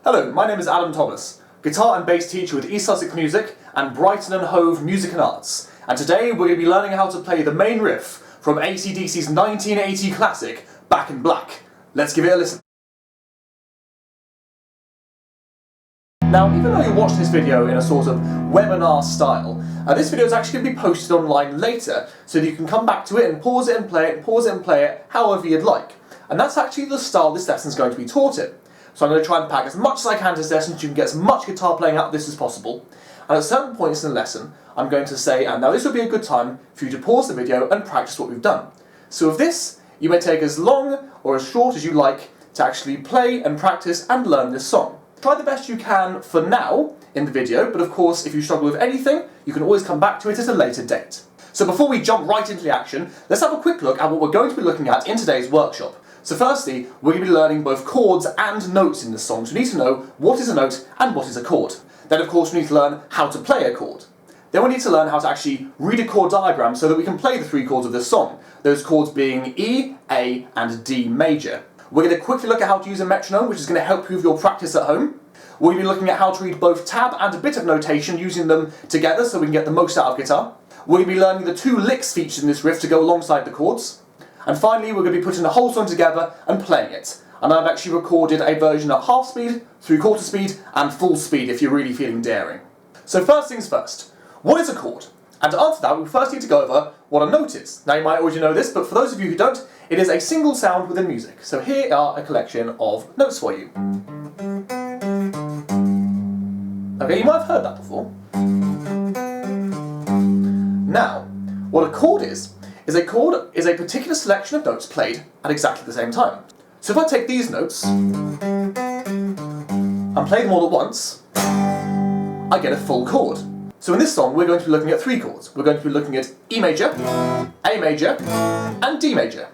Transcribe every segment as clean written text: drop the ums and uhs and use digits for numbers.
Hello, my name is Adam Thomas, guitar and bass teacher with East Sussex Music and Brighton and Hove Music and Arts. And today we're going to be learning how to play the main riff from AC/DC's 1980 classic, Back in Black. Let's give it a listen. Now, even though you watched this video in a sort of webinar style, this video is actually going to be posted online later, so that you can come back to it and pause it and play it, and pause it and play it, however you'd like. And that's actually the style this lesson is going to be taught in. So I'm going to try and pack as much as I can to this lesson so you can get as much guitar playing out of this as possible. And at certain points in the lesson, I'm going to say, and now this would be a good time for you to pause the video and practice what we've done. So with this, you may take as long or as short as you like to actually play and practice and learn this song. Try the best you can for now in the video, but of course if you struggle with anything, you can always come back to it at a later date. So before we jump right into the action, let's have a quick look at what we're going to be looking at in today's workshop. So firstly, we're going to be learning both chords and notes in this song, so we need to know what is a note and what is a chord. Then of course we need to learn how to play a chord. Then we need to learn how to actually read a chord diagram so that we can play the three chords of this song, those chords being E, A and D major. We're going to quickly look at how to use a metronome, which is going to help you with your practice at home. We're going to be looking at how to read both tab and a bit of notation, using them together so we can get the most out of guitar. We're going to be learning the two licks featured in this riff to go alongside the chords. And finally, we're going to be putting the whole song together and playing it. And I've actually recorded a version at half speed, 3/4 speed, and full speed if you're really feeling daring. So first things first, what is a chord? And to answer that, we first need to go over what a note is. Now you might already know this, but for those of you who don't, it is a single sound within music. So here are a collection of notes for you. Okay, you might have heard that before. Now, what a chord is a chord is a particular selection of notes played at exactly the same time. So if I take these notes and play them all at once, I get a full chord. So in this song we're going to be looking at three chords. We're going to be looking at E major, A major, and D major.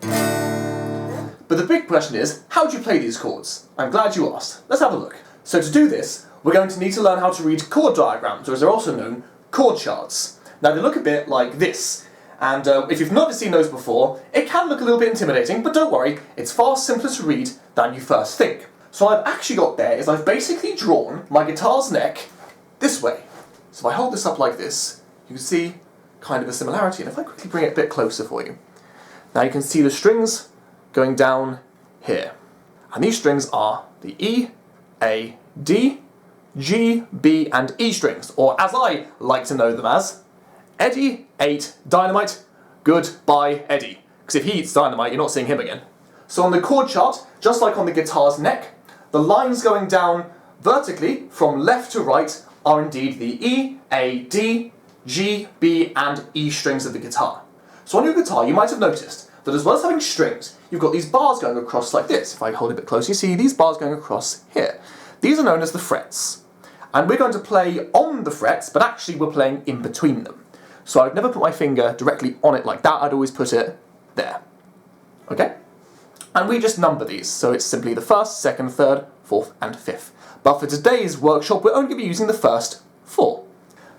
But the big question is, how do you play these chords? I'm glad you asked. Let's have a look. So to do this, we're going to need to learn how to read chord diagrams, or as they're also known, chord charts. Now they look a bit like this. And if you've not seen those before, it can look a little bit intimidating, but don't worry, it's far simpler to read than you first think. So what I've actually got there is I've basically drawn my guitar's neck this way. So if I hold this up like this, you can see kind of a similarity. And if I quickly bring it a bit closer for you, now you can see the strings going down here. And these strings are the E, A, D, G, B and E strings, or as I like to know them as, Eddie ate dynamite, goodbye Eddie. Because if he eats dynamite, you're not seeing him again. So on the chord chart, just like on the guitar's neck, the lines going down vertically from left to right are indeed the E, A, D, G, B and E strings of the guitar. So on your guitar, you might have noticed that as well as having strings, you've got these bars going across like this. If I hold it a bit closer, you see these bars going across here. These are known as the frets. And we're going to play on the frets, but actually we're playing in between them. So I'd never put my finger directly on it like that, I'd always put it there. Okay? And we just number these, so it's simply the first, second, third, fourth and fifth. But for today's workshop, we're only going to be using the first four.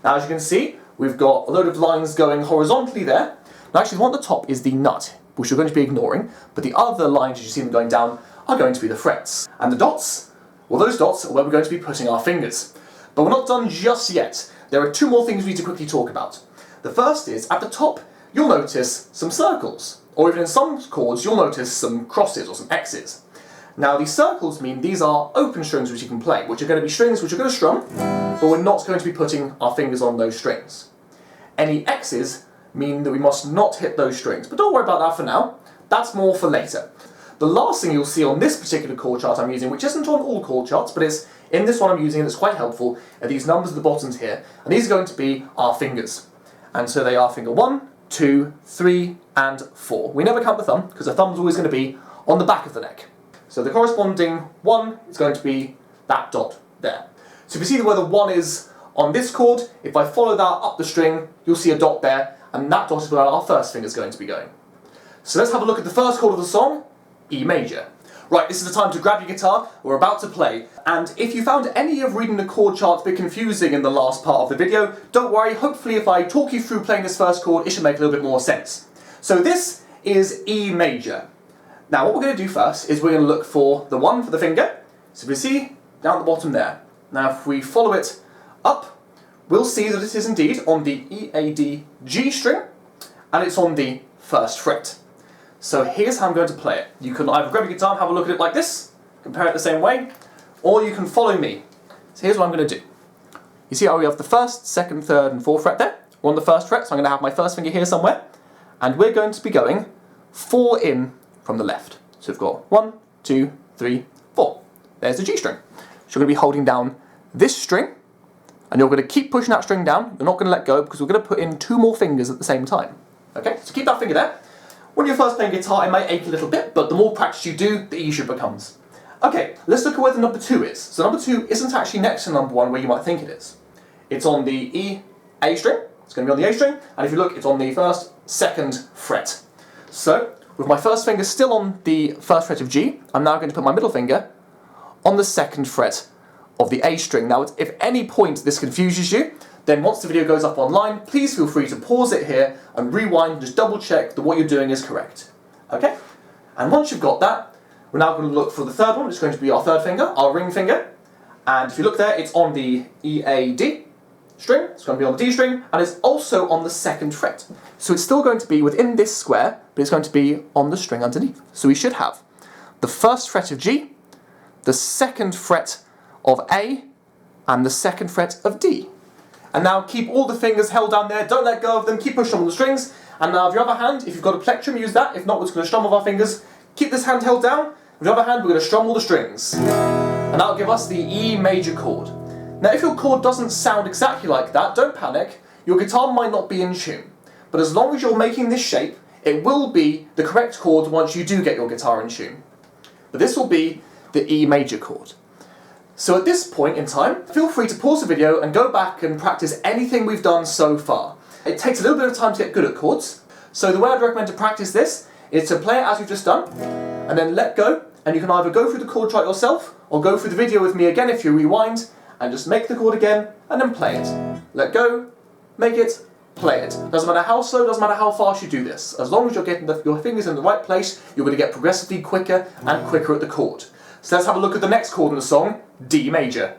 Now as you can see, we've got a load of lines going horizontally there. Now actually the one at the top is the nut, which we're going to be ignoring, but the other lines, as you see them going down, are going to be the frets. And the dots, well those dots are where we're going to be putting our fingers. But we're not done just yet. There are two more things we need to quickly talk about. The first is, at the top, you'll notice some circles, or even in some chords, you'll notice some crosses or some X's. Now, these circles mean these are open strings which you can play, which are going to be strings which are going to strum, but we're not going to be putting our fingers on those strings. Any X's mean that we must not hit those strings, but don't worry about that for now. That's more for later. The last thing you'll see on this particular chord chart I'm using, which isn't on all chord charts, but it's in this one I'm using and it's quite helpful, are these numbers at the bottoms here, and these are going to be our fingers. And so they are finger 1, 2, 3, and 4. We never count the thumb, because the thumb's always going to be on the back of the neck. So the corresponding 1 is going to be that dot there. So if you see where the 1 is on this chord, if I follow that up the string, you'll see a dot there, and that dot is where our first finger is going to be going. So let's have a look at the first chord of the song, E major. Right, this is the time to grab your guitar, we're about to play. And if you found any of reading the chord charts a bit confusing in the last part of the video, don't worry, hopefully if I talk you through playing this first chord, it should make a little bit more sense. So this is E major. Now what we're going to do first is we're going to look for the 1 for the finger. So if we see down at the bottom there. Now if we follow it up, we'll see that it is indeed on the E, A, D, G string, and it's on the first fret. So here's how I'm going to play it. You can either grab your guitar and have a look at it like this, compare it the same way, or you can follow me. So here's what I'm going to do. You see how we have the first, second, third, and fourth fret there? We're on the first fret, so I'm going to have my first finger here somewhere, and we're going to be going 4 in from the left. So we've got 1, 2, 3, 4. There's the G string. So you're going to be holding down this string, and you're going to keep pushing that string down. You're not going to let go because we're going to put in 2 more fingers at the same time. Okay, so keep that finger there. When you're first playing guitar, it might ache a little bit, but the more practice you do, the easier it becomes. Okay, let's look at where the number 2 is. So number 2 isn't actually next to number 1 where you might think it is. It's on the E, A string. It's going to be on the A string, and if you look, it's on the first, second fret. So, with my first finger still on the first fret of G, I'm now going to put my middle finger on the second fret of the A string. Now, if at any point this confuses you, then once the video goes up online, please feel free to pause it here and rewind, just double check that what you're doing is correct. Okay? And once you've got that, we're now going to look for the third one, which is going to be our third finger, our ring finger. And if you look there, it's on the E, A, D string, it's going to be on the D string, and it's also on the second fret. So it's still going to be within this square, but it's going to be on the string underneath. So we should have the first fret of G, the second fret of A, and the second fret of D. And now keep all the fingers held down there, don't let go of them, keep pushing on the strings. And now with your other hand, if you've got a plectrum, use that. If not, we're just going to strum with our fingers. Keep this hand held down. With your other hand, we're going to strum all the strings. And that'll give us the E major chord. Now if your chord doesn't sound exactly like that, don't panic. Your guitar might not be in tune. But as long as you're making this shape, it will be the correct chord once you do get your guitar in tune. But this will be the E major chord. So at this point in time, feel free to pause the video and go back and practice anything we've done so far. It takes a little bit of time to get good at chords. So the way I'd recommend to practice this is to play it as we've just done, and then let go, and you can either go through the chord chart yourself, or go through the video with me again if you rewind, and just make the chord again, and then play it. Let go, make it, play it. Doesn't matter how slow, doesn't matter how fast you do this. As long as you're getting your fingers in the right place, you're going to get progressively quicker and quicker at the chord. So let's have a look at the next chord in the song, D major.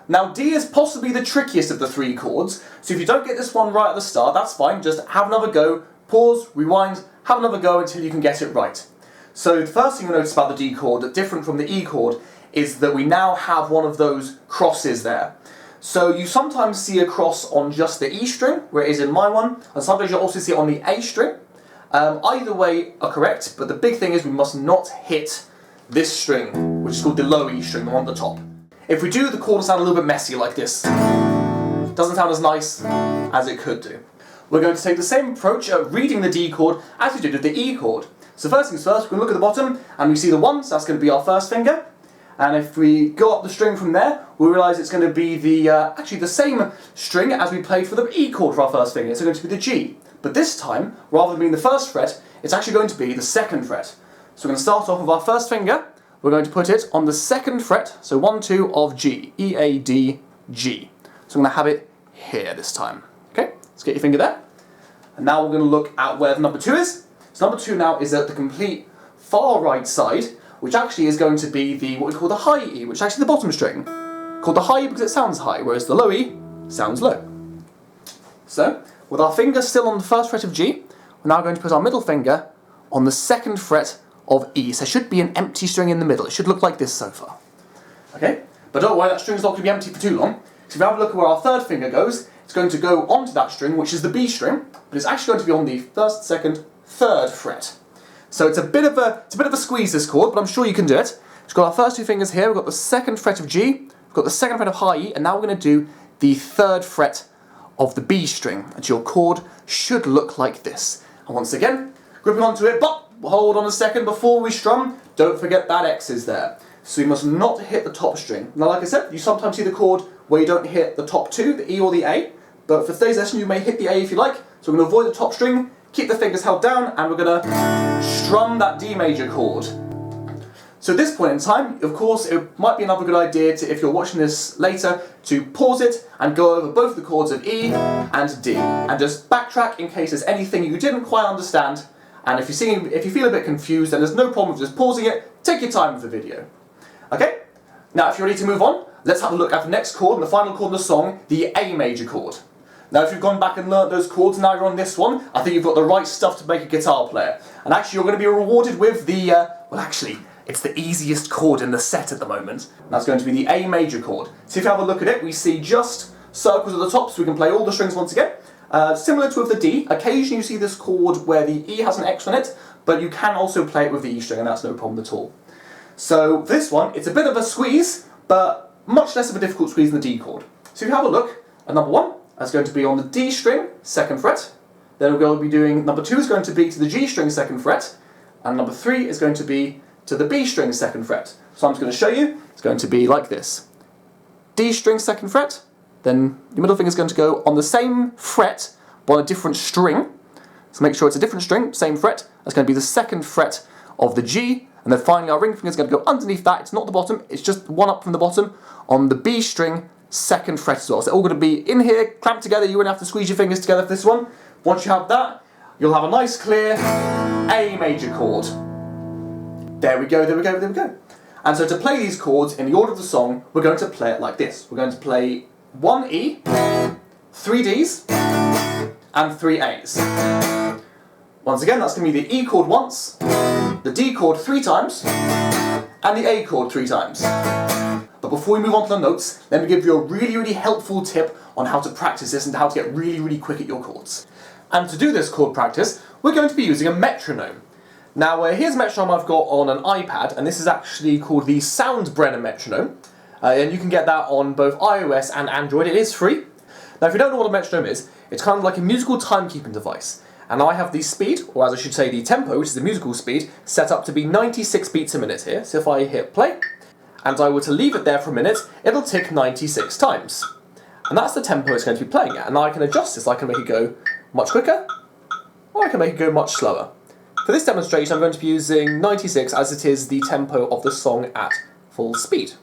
Now D is possibly the trickiest of the 3 chords, so if you don't get this one right at the start, that's fine, just have another go, pause, rewind, have another go until you can get it right. So the first thing you'll notice about the D chord, different from the E chord, is that we now have one of those crosses there. So you sometimes see a cross on just the E string, where it is in my one, and sometimes you'll also see it on the A string. Either way are correct, but the big thing is we must not hit this string, which is called the low E string, the one at the top. If we do, the chord will sound a little bit messy like this. Doesn't sound as nice as it could do. We're going to take the same approach at reading the D chord as we did with the E chord. So first things first, we're going to look at the bottom, and we see the 1, so that's going to be our first finger. And if we go up the string from there, we realise it's going to be the actually the same string as we played for the E chord for our first finger. It's going to be the G. But this time, rather than being the first fret, it's actually going to be the second fret. So we're going to start off with our first finger. We're going to put it on the second fret, so 1, 2 of G. E, A, D, G. So I'm going to have it here this time. Okay, let's get your finger there. And now we're going to look at where the number 2 is. So number 2 now is at the complete far right side, which actually is going to be the what we call the high E, which is actually the bottom string. Called the high E because it sounds high, whereas the low E sounds low. So, with our finger still on the first fret of G, we're now going to put our middle finger on the second fret of E. So there should be an empty string in the middle. It should look like this so far. Okay? But don't worry, that string's not going to be empty for too long. So if you have a look at where our third finger goes, it's going to go onto that string, which is the B string, but it's actually going to be on the first, second, third fret. So it's a bit of a squeeze, this chord, but I'm sure you can do it. We've got our first 2 fingers here, we've got the second fret of G, we've got the second fret of high E, and now we're going to do the third fret of the B string. And your chord should look like this. And once again, gripping onto it, but hold on a second before we strum, don't forget that X is there. So you must not hit the top string. Now like I said, you sometimes see the chord where you don't hit the top 2, the E or the A, but for today's lesson you may hit the A if you like. So we're going to avoid the top string, keep the fingers held down, and we're going to strum that D major chord. So at this point in time, of course, it might be another good idea to, if you're watching this later, to pause it and go over both the chords of E and D, and just backtrack in case there's anything you didn't quite understand. And if you feel a bit confused, then there's no problem with just pausing it. Take your time with the video. Okay? Now, if you're ready to move on, let's have a look at the next chord and the final chord in the song, the A major chord. Now if you've gone back and learnt those chords and now you're on this one, I think you've got the right stuff to make a guitar player. And actually you're going to be rewarded with the, well actually, it's the easiest chord in the set at the moment. That's going to be the A major chord. So if you have a look at it, we see just circles at the top so we can play all the strings once again. Similar to with the D, occasionally you see this chord where the E has an X on it, but you can also play it with the E string and that's no problem at all. So for this one, it's a bit of a squeeze, but much less of a difficult squeeze than the D chord. So if you have a look at number 1, that's going to be on the D string, 2nd fret. Then we're going to be doing, number 2 is going to be to the G string, 2nd fret. And number 3 is going to be to the B string, 2nd fret. So I'm just going to show you, it's going to be like this. D string, 2nd fret, then your middle finger is going to go on the same fret, but on a different string. So make sure it's a different string, same fret. That's going to be the 2nd fret of the G. And then finally our ring finger is going to go underneath that, it's not the bottom, it's just one up from the bottom, on the B string, 2nd fret as well. So they're all going to be in here, clamped together, you won't have to squeeze your fingers together for this one. Once you have that, you'll have a nice clear A major chord. There we go, there we go, there we go. And so to play these chords in the order of the song, we're going to play it like this. We're going to play 1 E, 3 Ds, and 3 As. Once again, that's going to be the E chord once, the D chord 3 times, and the A chord 3 times. But before we move on to the notes, let me give you a really helpful tip on how to practice this and how to get really quick at your chords. And to do this chord practice, we're going to be using a metronome. Now here's a metronome I've got on an iPad, and this is actually called the Soundbrenner metronome. And you can get that on both iOS and Android, it is free. Now if you don't know what a metronome is, it's kind of like a musical timekeeping device. And I have the speed, or as I should say the tempo, which is the musical speed, set up to be 96 beats a minute here. So if I hit play, and I were to leave it there for a minute, it'll tick 96 times. And that's the tempo it's going to be playing at. And now I can adjust this, I can make it go much quicker, or I can make it go much slower. For this demonstration I'm going to be using 96 as it is the tempo of the song at full speed.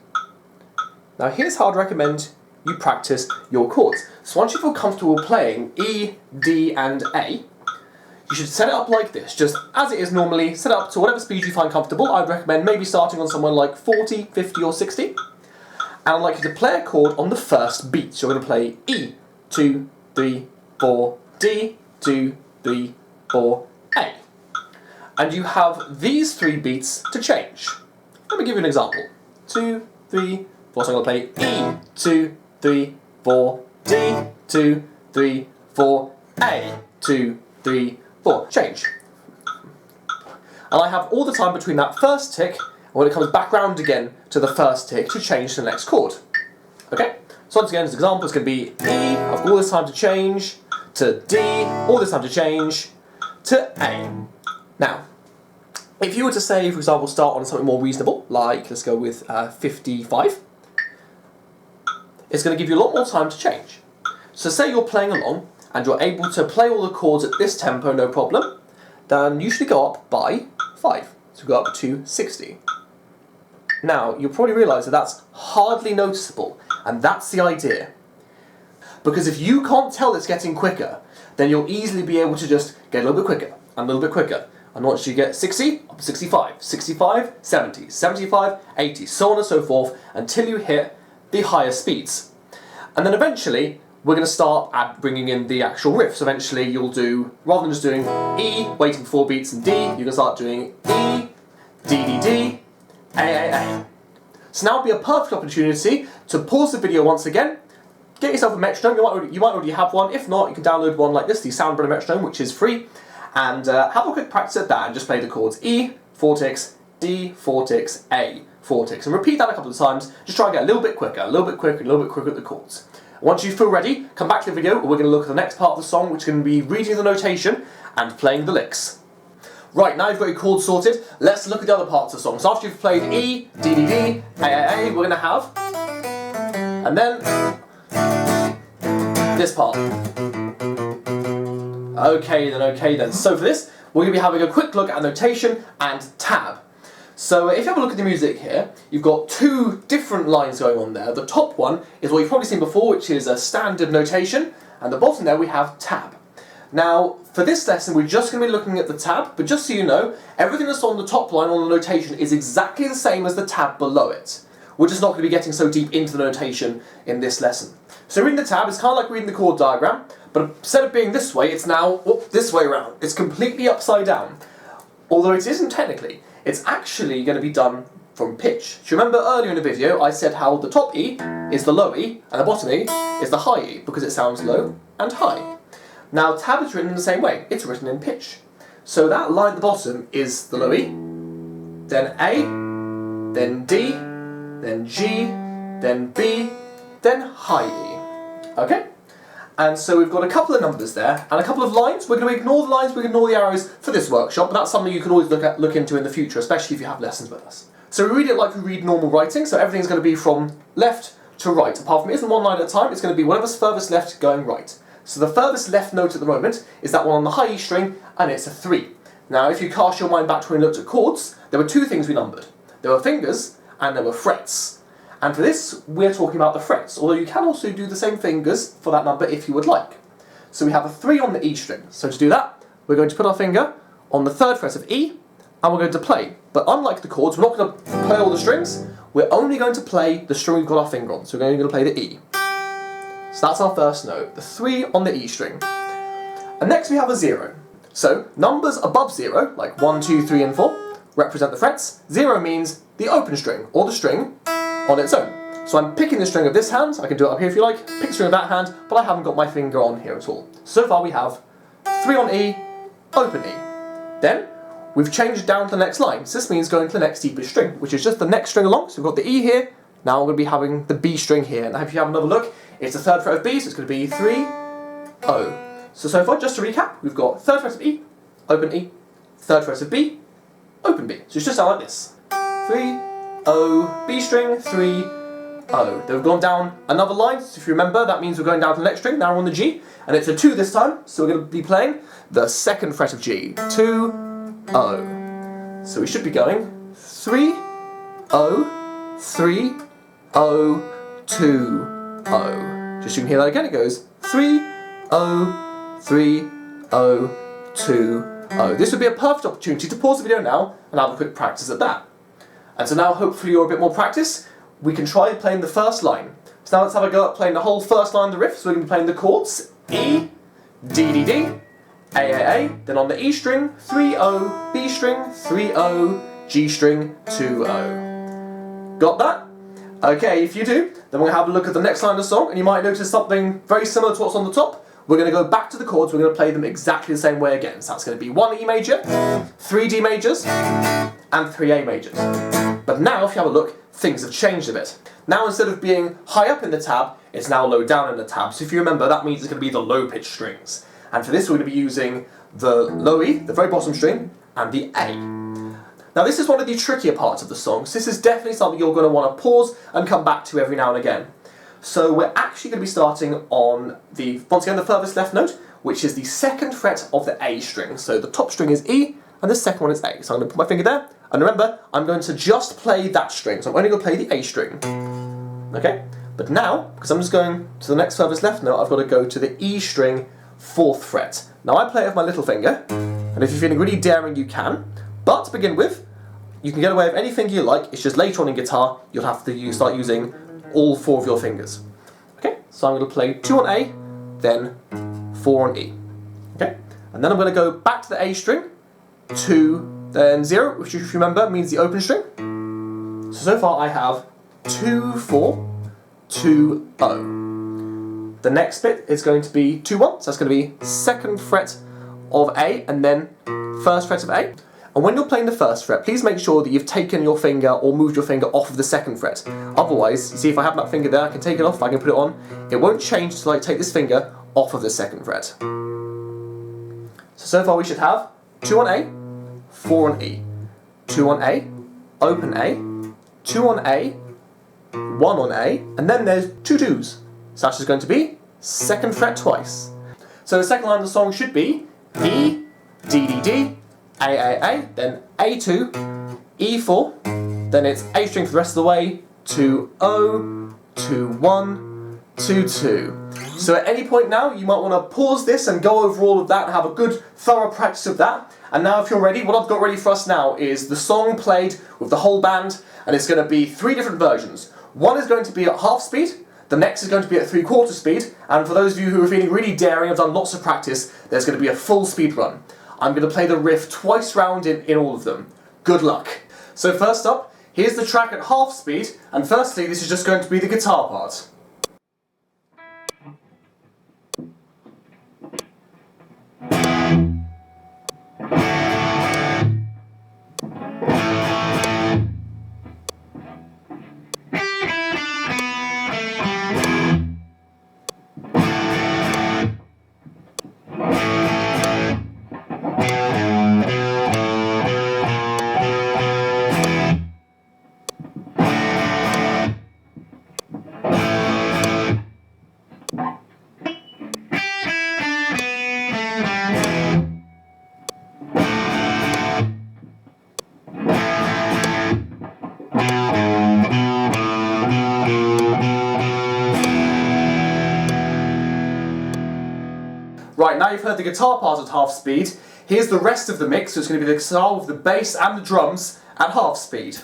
Now here's how I'd recommend you practice your chords. So once you feel comfortable playing E, D and A, you should set it up like this, just as it is normally, set it up to whatever speed you find comfortable. I'd recommend maybe starting on somewhere like 40, 50 or 60. And I'd like you to play a chord on the first beat. So you're going to play E, 2, 3, 4, D, 2, 3, 4, A. And you have these 3 beats to change. Let me give you an example. 2, 3, 4, so I'm going to play E, 2, 3, 4, D, 2, 3, 4, A, 2, 3, 4. Change. And I have all the time between that first tick and when it comes back round again to the first tick to change to the next chord. Okay? So once again, as an example, it's going to be E, I've got all this time to change, to D, all this time to change, to A. Now, if you were to say, for example, start on something more reasonable, like, let's go with 55, it's going to give you a lot more time to change. So say you're playing along, and you're able to play all the chords at this tempo, no problem, then you should go up by 5. So go up to 60. Now, you'll probably realise that that's hardly noticeable, and that's the idea. Because if you can't tell it's getting quicker, then you'll easily be able to just get a little bit quicker, and a little bit quicker. And once you get 60, up to 65, 65, 70, 75, 80, so on and so forth, until you hit the higher speeds. And then eventually, we're going to start bringing in the actual riff. So eventually you'll do, rather than just doing E, waiting for 4 beats and D, you're going to start doing E, D, D, D, A, A, A. So now would be a perfect opportunity to pause the video once again, get yourself a metronome, you might already have one, if not you can download one like this, the Soundbrenner metronome, which is free, and have a quick practice at that and just play the chords E, 4 ticks, D, 4 ticks, A, 4 ticks, and repeat that a couple of times, just try and get a little bit quicker, a little bit quicker, a little bit quicker at the chords. Once you feel ready, come back to the video and we're going to look at the next part of the song, which is going to be reading the notation and playing the licks. Right, now you've got your chords sorted, let's look at the other parts of the song. So after you've played E, D, D, D, A, A, A, we're going to have, and then this part. Okay then. So for this, we're going to be having a quick look at notation and tab. So if you have a look at the music here, you've got 2 different lines going on there. The top one is what you've probably seen before, which is a standard notation, and the bottom there we have tab. Now, for this lesson we're just going to be looking at the tab, but just so you know, everything that's on the top line on the notation is exactly the same as the tab below it. We're just not going to be getting so deep into the notation in this lesson. So reading the tab is kind of like reading the chord diagram, but instead of being this way, it's now this way around. It's completely upside down. Although it isn't technically, it's actually going to be done from pitch. Do you remember earlier in the video I said how the top E is the low E and the bottom E is the high E because it sounds low and high. Now tab is written in the same way, it's written in pitch. So that line at the bottom is the low E, then A, then D, then G, then B, then high E. Okay? And so we've got a couple of numbers there, and a couple of lines. We're going to ignore the lines, we're going to ignore the arrows for this workshop, but that's something you can always look into in the future, especially if you have lessons with us. So we read it like we read normal writing, so everything's going to be from left to right. Apart from it isn't one line at a time, it's going to be whatever's furthest left going right. So the furthest left note at the moment is that one on the high E string, and it's a 3. Now if you cast your mind back to when we looked at chords, there were two things we numbered. There were fingers, and there were frets. And for this, we're talking about the frets, although you can also do the same fingers for that number if you would like. So we have a 3 on the E string. So to do that, we're going to put our finger on the 3rd fret of E, and we're going to play. But unlike the chords, we're not going to play all the strings, we're only going to play the string we've got our finger on. So we're only going to play the E. So that's our first note, the 3 on the E string. And next we have a 0. So numbers above 0, like 1, 2, 3 and 4, represent the frets. 0 means the open string, or the string on its own. So I'm picking the string of this hand, I can do it up here if you like, pick the string of that hand, but I haven't got my finger on here at all. So far we have 3 on E, open E. Then, we've changed down to the next line, so this means going to the next deepest string, which is just the next string along, so we've got the E here, now we're going to be having the B string here, and if you have another look, it's the 3rd fret of B, so it's going to be 3, O. So far, just to recap, we've got 3rd fret of E, open E, 3rd fret of B, open B. So it should sound like this. 3, O, B string, 3, O. Then we've gone down another line, so if you remember, that means we're going down to the next string, now we're on the G, and it's a 2 this time, so we're going to be playing the 2nd fret of G, 2, O. So we should be going 3, O, 3, O, 2, O. Just so you can hear that again, it goes 3, O, 3, O, 2, O. This would be a perfect opportunity to pause the video now and have a quick practice at that. And so now, hopefully you're a bit more practice, we can try playing the first line. So now let's have a go at playing the whole first line of the riff. So we're going to be playing the chords E, D, D, D, A, A, A, then on the E string, 3, O, B string, 3, O, G string, 2, O. Got that? Okay, if you do, then we're going to have a look at the next line of the song, and you might notice something very similar to what's on the top. We're going to go back to the chords, we're going to play them exactly the same way again. So that's going to be 1 E major, 3 D majors, and 3 A majors. But now, if you have a look, things have changed a bit. Now, instead of being high up in the tab, it's now low down in the tab. So if you remember, that means it's going to be the low pitch strings. And for this, we're going to be using the low E, the very bottom string, and the A. Now, this is one of the trickier parts of the song, so this is definitely something you're going to want to pause and come back to every now and again. So we're actually going to be starting on once again, the furthest left note, which is the 2nd fret of the A string. So the top string is E, and the second one is A. So I'm going to put my finger there, and remember, I'm going to just play that string, so I'm only going to play the A string. Okay? But now, because I'm just going to the next furthest left note, I've got to go to the E string 4th fret. Now I play it with my little finger, and if you're feeling really daring, you can. But to begin with, you can get away with any finger you like, it's just later on in guitar, you'll have to start using all 4 of your fingers. Okay? So I'm going to play 2 on A, then 4 on E. Okay? And then I'm going to go back to the A string, 2, then 0, which if you remember means the open string. So far I have 2, 4, 2, O. The next bit is going to be 2, 1, so that's going to be 2nd fret of A and then 1st fret of A. And when you're playing the 1st fret, please make sure that you've taken your finger or moved your finger off of the 2nd fret. Otherwise, you see if I have that finger there, I can take it off, I can put it on. It won't change until I take this finger off of the 2nd fret. So far we should have 2 on A, 4 on E, 2 on A, open A, 2 on A, 1 on A, and then there's 2 2s. So that's just going to be 2nd fret twice. So the second line of the song should be E, D, D, D, A, A, A, then A2, E4, then it's A string for the rest of the way, 2, O, 2, 1, 2, 2. So at any point now, you might want to pause this and go over all of that and have a good, thorough practice of that. And now if you're ready, what I've got ready for us now is the song played with the whole band, and it's going to be 3 different versions. One is going to be at half speed, the next is going to be at 3/4 speed, and for those of you who are feeling really daring, have done lots of practice, there's going to be a full speed run. I'm going to play the riff twice round in all of them. Good luck. So first up, here's the track at half speed, and firstly this is just going to be the guitar part. Right, now you've heard the guitar part at half speed, here's the rest of the mix, so it's going to be the guitar with the bass and the drums at half speed.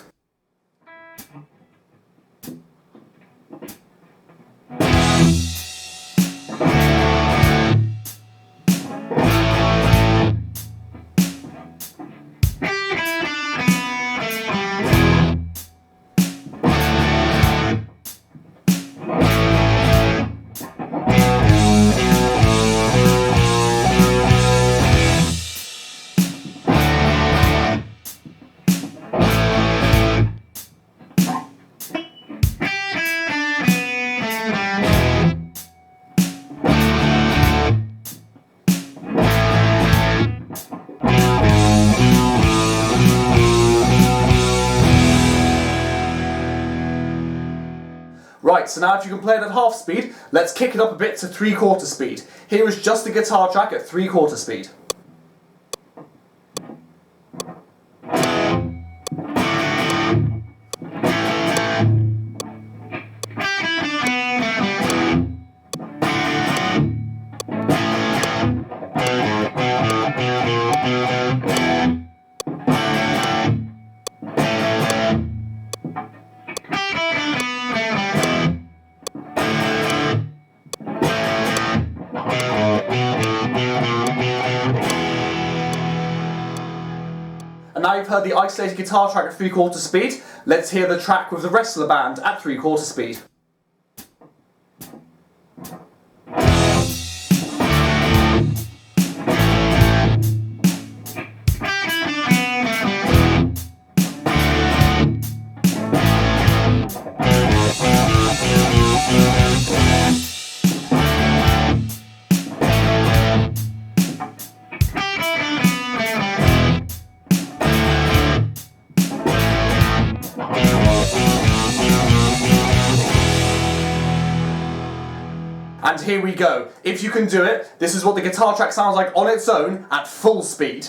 Right, so now if you can play it at half speed, let's kick it up a bit to 3/4 speed. Here is just the guitar track at 3/4 speed. And now you've heard the isolated guitar track at 3/4 speed, let's hear the track with the rest of the band at 3/4 speed. And here we go. If you can do it, this is what the guitar track sounds like on its own at full speed.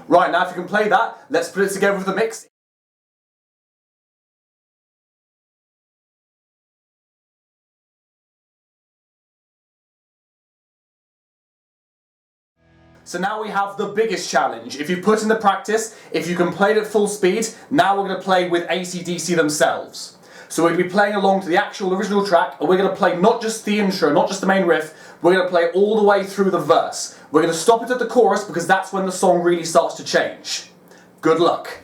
Right, now if you can play that, let's put it together with the mix. So now we have the biggest challenge. If you put in the practice, if you can play it at full speed, now we're going to play with AC/DC themselves. So we're going to be playing along to the actual original track, and we're going to play not just the intro, not just the main riff, we're going to play all the way through the verse. We're going to stop it at the chorus because that's when the song really starts to change. Good luck.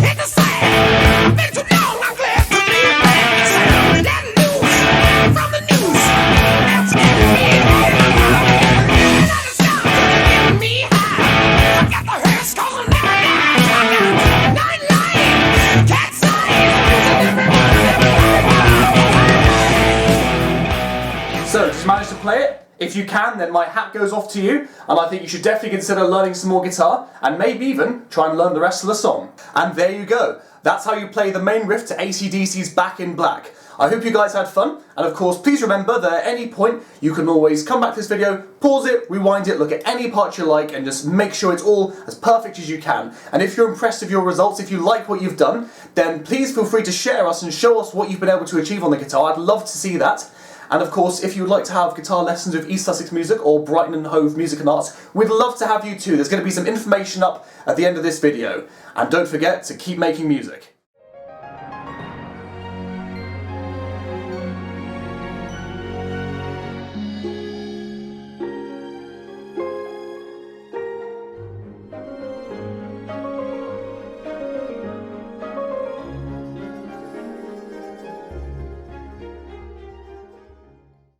Hit the sand. I've been too long, I'm glad to be back. just managed to play it. If you can, then my hat goes off to you, and I think you should definitely consider learning some more guitar, and maybe even try and learn the rest of the song. And there you go. That's how you play the main riff to AC/DC's Back in Black. I hope you guys had fun, and of course please remember that at any point you can always come back to this video, pause it, rewind it, look at any part you like, and just make sure it's all as perfect as you can. And if you're impressed with your results, if you like what you've done, then please feel free to share us and show us what you've been able to achieve on the guitar. I'd love to see that. And of course, if you would like to have guitar lessons with East Sussex Music or Brighton and Hove Music and Arts, we'd love to have you too. There's going to be some information up at the end of this video. And don't forget to keep making music.